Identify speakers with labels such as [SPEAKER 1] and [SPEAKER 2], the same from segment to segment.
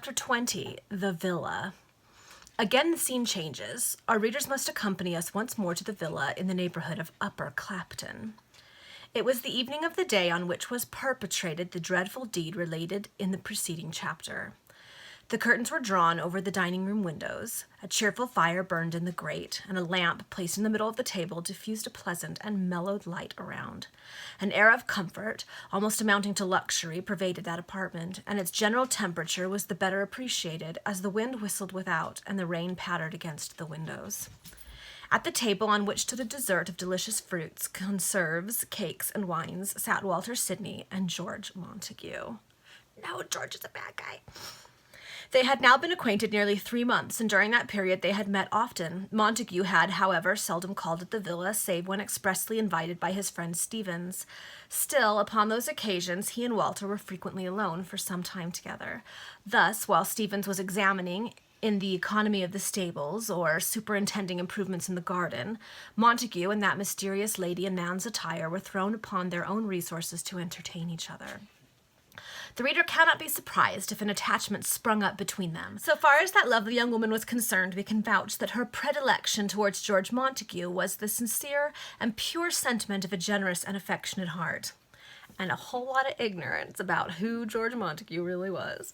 [SPEAKER 1] Chapter 20, The Villa. Again, the scene changes. Our readers must accompany us once more to the villa in the neighborhood of Upper Clapton. It was the evening of the day on which was perpetrated the dreadful deed related in the preceding chapter. The curtains were drawn over the dining room windows, a cheerful fire burned in the grate, and a lamp placed in the middle of the table diffused a pleasant and mellowed light around. An air of comfort, almost amounting to luxury, pervaded that apartment, and its general temperature was the better appreciated as the wind whistled without and the rain pattered against the windows. At the table, on which stood a dessert of delicious fruits, conserves, cakes, and wines, sat Walter Sidney and George Montague. No, George is a bad guy. They had now been acquainted nearly 3 months, and during that period they had met often. Montague had, however, seldom called at the villa, save when expressly invited by his friend Stevens. Still, upon those occasions, he and Walter were frequently alone for some time together. Thus, while Stevens was examining in the economy of the stables, or superintending improvements in the garden, Montague and that mysterious lady in man's attire were thrown upon their own resources to entertain each other. The reader cannot be surprised if an attachment sprung up between them. So far as that lovely young woman was concerned, we can vouch that her predilection towards George Montague was the sincere and pure sentiment of a generous and affectionate heart, and a whole lot of ignorance about who George Montague really was.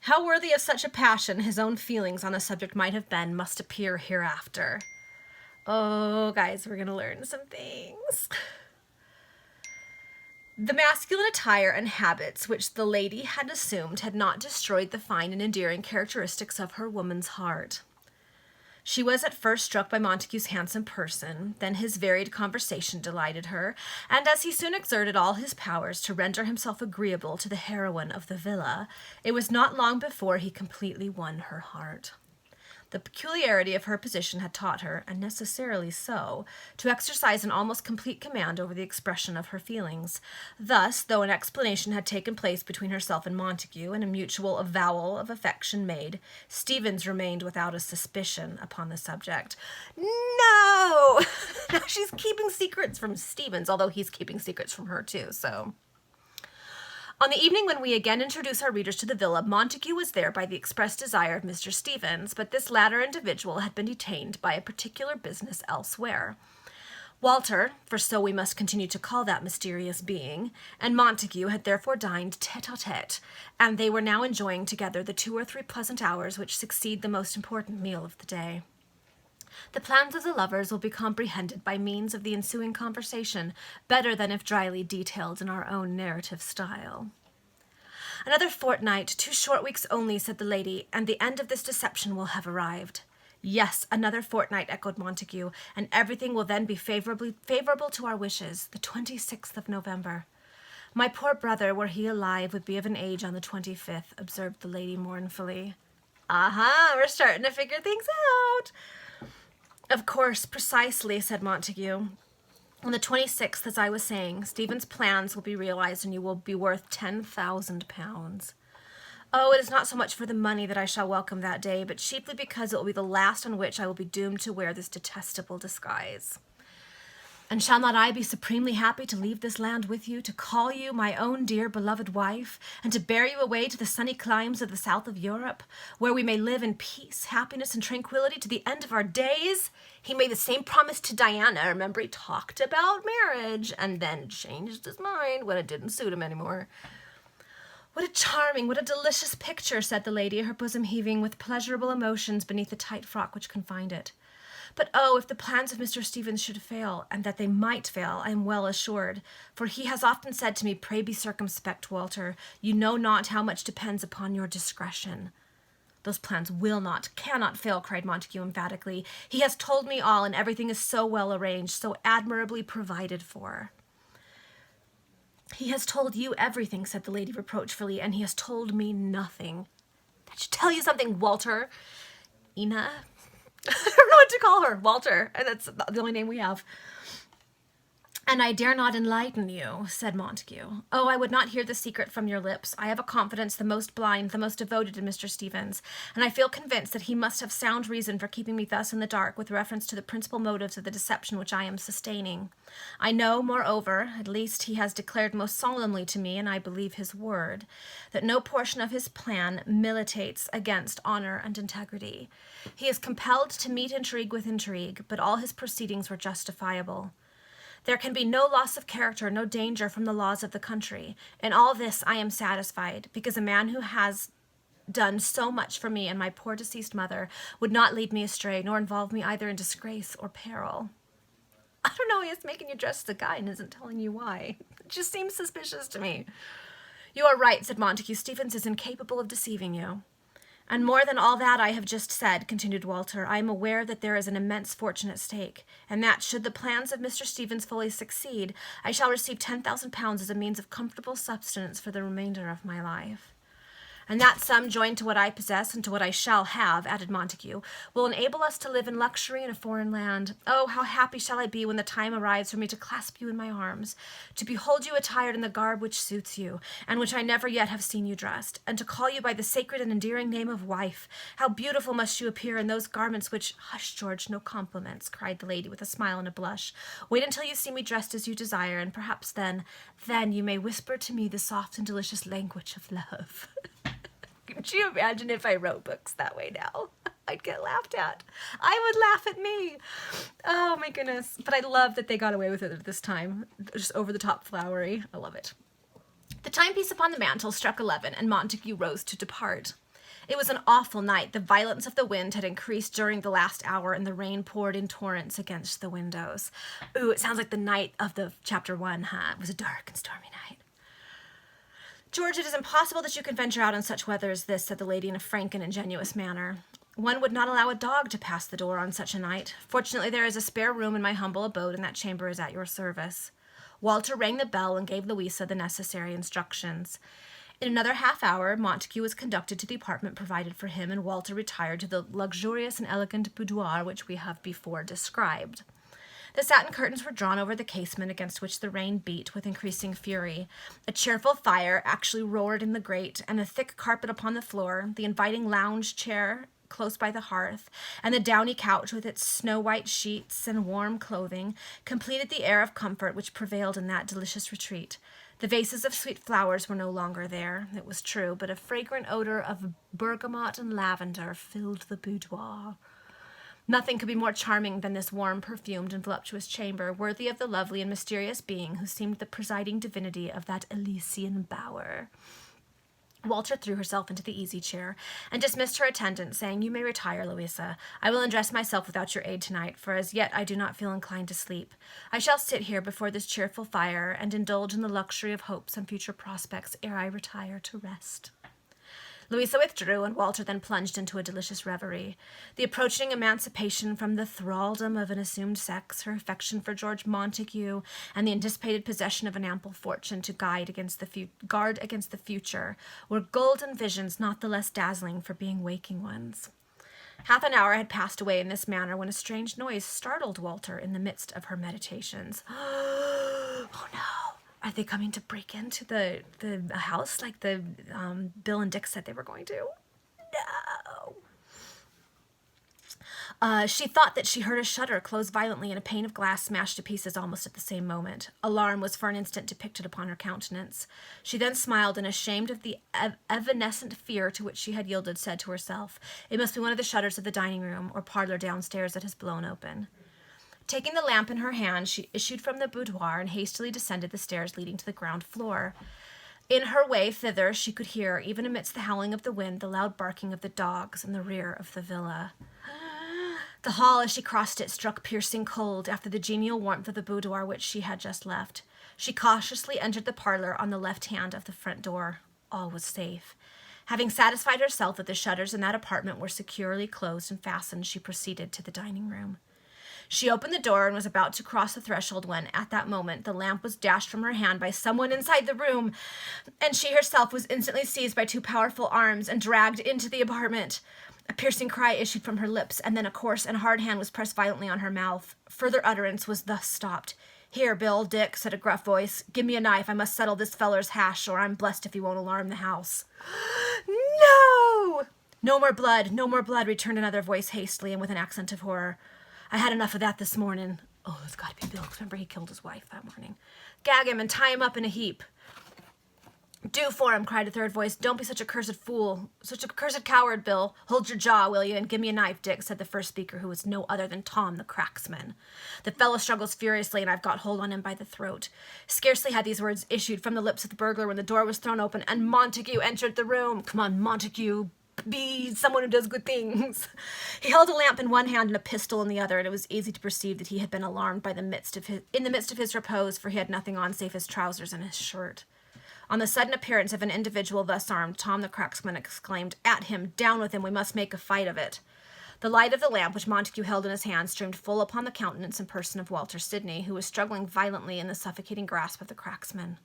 [SPEAKER 1] How worthy of such a passion his own feelings on the subject might have been must appear hereafter. Oh, guys, we're going to learn some things. The masculine attire and habits which the lady had assumed had not destroyed the fine and endearing characteristics of her woman's heart. She was at first struck by Montague's handsome person, then his varied conversation delighted her, and as he soon exerted all his powers to render himself agreeable to the heroine of the villa, it was not long before he completely won her heart. The peculiarity of her position had taught her, and necessarily so, to exercise an almost complete command over the expression of her feelings. Thus, though an explanation had taken place between herself and Montague, and a mutual avowal of affection made, Stevens remained without a suspicion upon the subject. No! Now she's keeping secrets from Stevens, although he's keeping secrets from her too, so... On the evening when we again introduce our readers to the villa, Montague was there by the express desire of Mr. Stevens, but this latter individual had been detained by a particular business elsewhere. Walter, for so we must continue to call that mysterious being, and Montague had therefore dined tete-a-tete, and they were now enjoying together the 2 or 3 pleasant hours which succeed the most important meal of the day. The plans of the lovers will be comprehended by means of the ensuing conversation better than if dryly detailed in our own narrative style. Another fortnight, 2 short weeks only, said the lady, and the end of this deception will have arrived. Yes, another fortnight, echoed Montague, and everything will then be favorable to our wishes, the 26th of November. My poor brother, were he alive, would be of an age on the 25th, observed the lady mournfully. Aha, we're starting to figure things out. Of course, precisely, said Montague. On the 26th, as I was saying, Stephen's plans will be realized and you will be worth £10,000. Oh, it is not so much for the money that I shall welcome that day, but chiefly because it will be the last on which I will be doomed to wear this detestable disguise. And shall not I be supremely happy to leave this land with you, to call you my own dear beloved wife, and to bear you away to the sunny climes of the south of Europe, where we may live in peace, happiness, and tranquility to the end of our days? He made the same promise to Diana. Remember, he talked about marriage, and then changed his mind when it didn't suit him anymore. What a charming, what a delicious picture, said the lady, her bosom heaving with pleasurable emotions beneath the tight frock which confined it. But oh, if the plans of Mr. Stevens should fail, and that they might fail, I am well assured, for he has often said to me, pray be circumspect, Walter, you know not how much depends upon your discretion. Those plans will not, cannot fail, cried Montague emphatically. He has told me all, and everything is so well arranged, so admirably provided for. He has told you everything, said the lady reproachfully, and he has told me nothing. That should tell you something, Walter. Ina? I don't know what to call her. Walter. And that's the only name we have. "And I dare not enlighten you," said Montague. "Oh, I would not hear the secret from your lips. I have a confidence the most blind, the most devoted in Mr. Stevens, and I feel convinced that he must have sound reason for keeping me thus in the dark with reference to the principal motives of the deception which I am sustaining. I know, moreover, at least he has declared most solemnly to me, and I believe his word, that no portion of his plan militates against honor and integrity. He is compelled to meet intrigue with intrigue, but all his proceedings were justifiable. There can be no loss of character, no danger from the laws of the country. In all this I am satisfied, because a man who has done so much for me and my poor deceased mother would not lead me astray, nor involve me either in disgrace or peril." I don't know, he's making you dress as a guy and isn't telling you why. It just seems suspicious to me. "You are right," said Montague. "Stevens is incapable of deceiving you. And more than all that I have just said," continued Walter, "I am aware that there is an immense fortune at stake, and that, should the plans of Mr. Stevens fully succeed, I shall receive £10,000 as a means of comfortable subsistence for the remainder of my life. And that sum, joined to what I possess and to what I shall have," added Montague, "will enable us to live in luxury in a foreign land. Oh, how happy shall I be when the time arrives for me to clasp you in my arms, to behold you attired in the garb which suits you, and which I never yet have seen you dressed, and to call you by the sacred and endearing name of wife. How beautiful must you appear in those garments which—" "Hush, George, no compliments," cried the lady with a smile and a blush. "Wait until you see me dressed as you desire, and perhaps then you may whisper to me the soft and delicious language of love." Could you imagine if I wrote books that way now? I'd get laughed at. I would laugh at me. Oh my goodness. But I love that they got away with it at this time. Just over the top flowery. I love it. The timepiece upon the mantel struck 11, and Montague rose to depart. It was an awful night. The violence of the wind had increased during the last hour, and the rain poured in torrents against the windows. Ooh, it sounds like the night of the chapter 1, huh? It was a dark and stormy night. "George, it is impossible that you can venture out in such weather as this," said the lady in a frank and ingenuous manner. "One would not allow a dog to pass the door on such a night. Fortunately, there is a spare room in my humble abode, and that chamber is at your service." Walter rang the bell and gave Louisa the necessary instructions. In another half-hour, Montague was conducted to the apartment provided for him, and Walter retired to the luxurious and elegant boudoir which we have before described. The satin curtains were drawn over the casement, against which the rain beat with increasing fury. A cheerful fire actually roared in the grate, and a thick carpet upon the floor, the inviting lounge chair close by the hearth, and the downy couch with its snow-white sheets and warm clothing, completed the air of comfort which prevailed in that delicious retreat. The vases of sweet flowers were no longer there, it was true, but a fragrant odor of bergamot and lavender filled the boudoir. Nothing could be more charming than this warm, perfumed, and voluptuous chamber, worthy of the lovely and mysterious being who seemed the presiding divinity of that Elysian bower. Walter threw herself into the easy-chair and dismissed her attendant, saying, "You may retire, Louisa. I will undress myself without your aid tonight, for as yet I do not feel inclined to sleep. I shall sit here before this cheerful fire and indulge in the luxury of hopes and future prospects ere I retire to rest." Louisa withdrew, and Walter then plunged into a delicious reverie. The approaching emancipation from the thraldom of an assumed sex, her affection for George Montague, and the anticipated possession of an ample fortune to guard against the future, were golden visions not the less dazzling for being waking ones. Half an hour had passed away in this manner when a strange noise startled Walter in the midst of her meditations. Oh no! Are they coming to break into the house like the Bill and Dick said they were going to? No! She thought that she heard a shutter close violently and a pane of glass smashed to pieces almost at the same moment. Alarm was for an instant depicted upon her countenance. She then smiled, and, ashamed of the evanescent fear to which she had yielded, said to herself, "It must be one of the shutters of the dining-room or parlor downstairs that has blown open." Taking the lamp in her hand, she issued from the boudoir and hastily descended the stairs leading to the ground floor. In her way thither, she could hear, even amidst the howling of the wind, the loud barking of the dogs in the rear of the villa. The hall, as she crossed it, struck piercing cold after the genial warmth of the boudoir which she had just left. She cautiously entered the parlor on the left hand of the front door. All was safe. Having satisfied herself that the shutters in that apartment were securely closed and fastened, she proceeded to the dining-room. She opened the door and was about to cross the threshold when, at that moment, the lamp was dashed from her hand by someone inside the room, and she herself was instantly seized by two powerful arms and dragged into the apartment. A piercing cry issued from her lips, and then a coarse and hard hand was pressed violently on her mouth. Further utterance was thus stopped. "Here, Bill, Dick," said a gruff voice. "Give me a knife. I must settle this feller's hash, or I'm blessed if he won't alarm the house." "No!" "No more blood, no more blood," returned another voice hastily and with an accent of horror. "I had enough of that this morning." Oh, it's got to be Bill, 'cause remember he killed his wife that morning. "Gag him and tie him up in a heap." "Do for him," cried a third voice. "Don't be such a cursed fool, such a cursed coward, Bill. Hold your jaw, will you, and give me a knife, Dick," said the first speaker, who was no other than Tom the cracksman. "The fellow struggles furiously, and I've got hold on him by the throat." Scarcely had these words issued from the lips of the burglar when the door was thrown open, and Montague entered the room. Come on, Montague. Be someone who does good things. He held a lamp in one hand and a pistol in the other, and it was easy to perceive that he had been alarmed in the midst of his repose, for he had nothing on save his trousers and his shirt. On the sudden appearance of an individual thus armed, Tom the cracksman exclaimed, "At him! Down with him! We must make a fight of it." The light of the lamp, which Montague held in his hand, streamed full upon the countenance and person of Walter Sidney, who was struggling violently in the suffocating grasp of the cracksman.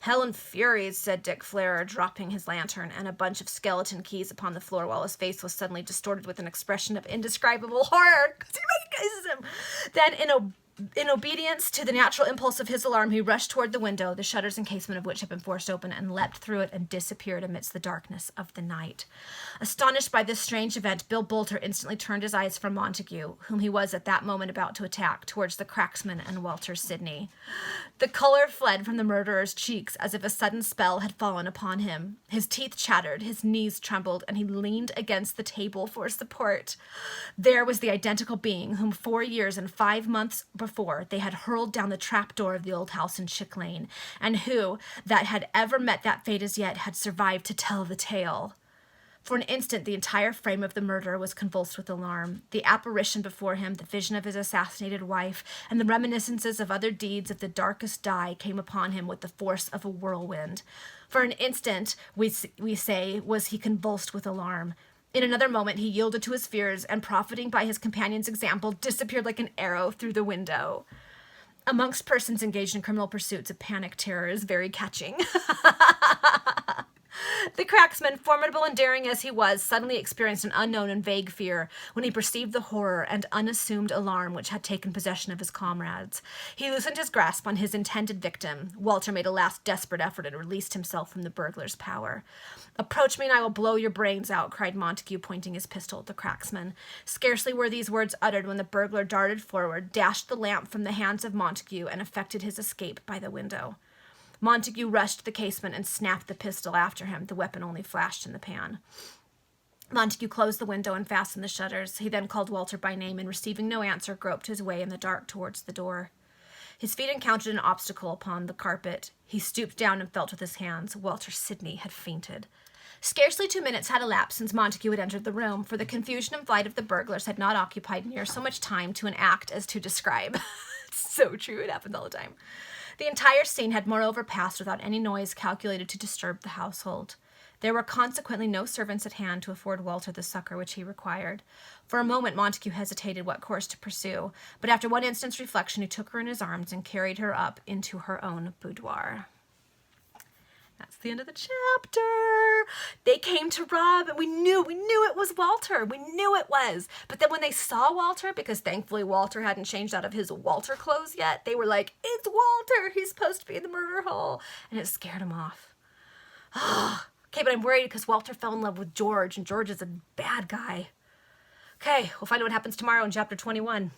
[SPEAKER 1] "Hell and furies," said Dick Flarer, dropping his lantern and a bunch of skeleton keys upon the floor, while his face was suddenly distorted with an expression of indescribable horror. "'Cause he recognizes him." Then, in obedience to the natural impulse of his alarm, he rushed toward the window, the shutters and casement of which had been forced open, and leapt through it and disappeared amidst the darkness of the night. Astonished by this strange event, Bill Bolter instantly turned his eyes from Montague, whom he was at that moment about to attack, towards the cracksman and Walter Sidney. The color fled from the murderer's cheeks as if a sudden spell had fallen upon him. His teeth chattered, his knees trembled, and he leaned against the table for support. There was the identical being whom 4 years and 5 months before they had hurled down the trap-door of the old house in Chick Lane, and who, that had ever met that fate as yet, had survived to tell the tale. For an instant the entire frame of the murderer was convulsed with alarm. The apparition before him, the vision of his assassinated wife, and the reminiscences of other deeds of the darkest dye came upon him with the force of a whirlwind. For an instant, we say, was he convulsed with alarm. In another moment he yielded to his fears, and profiting by his companion's example, disappeared like an arrow through the window. Amongst persons engaged in criminal pursuits, a panic terror is very catching. The cracksman, formidable and daring as he was, suddenly experienced an unknown and vague fear when he perceived the horror and unassumed alarm which had taken possession of his comrades. He loosened his grasp on his intended victim. Walter made a last desperate effort and released himself from the burglar's power. "Approach me and I will blow your brains out," cried Montague, pointing his pistol at the cracksman. Scarcely were these words uttered when the burglar darted forward, dashed the lamp from the hands of Montague, and effected his escape by the window. Montague rushed to the casement and snapped the pistol after him. The weapon only flashed in the pan. Montague closed the window and fastened the shutters. He then called Walter by name, and receiving no answer, groped his way in the dark towards the door. His feet encountered an obstacle upon the carpet. He stooped down and felt with his hands. Walter Sidney had fainted. Scarcely 2 minutes had elapsed since Montague had entered the room, for the confusion and flight of the burglars had not occupied near so much time to enact as to describe. It's so true, it happens all the time. The entire scene had moreover passed without any noise calculated to disturb the household. There were consequently no servants at hand to afford Walter the succor which he required. For a moment Montague hesitated what course to pursue, but after one instant's reflection he took her in his arms and carried her up into her own boudoir. That's the end of the chapter. They came to rob, and we knew it was Walter. We knew it was. But then when they saw Walter, because thankfully Walter hadn't changed out of his Walter clothes yet, they were like, "It's Walter. He's supposed to be in the murder hole." And it scared him off. Okay, but I'm worried because Walter fell in love with George, and George is a bad guy. Okay, we'll find out what happens tomorrow in chapter 21.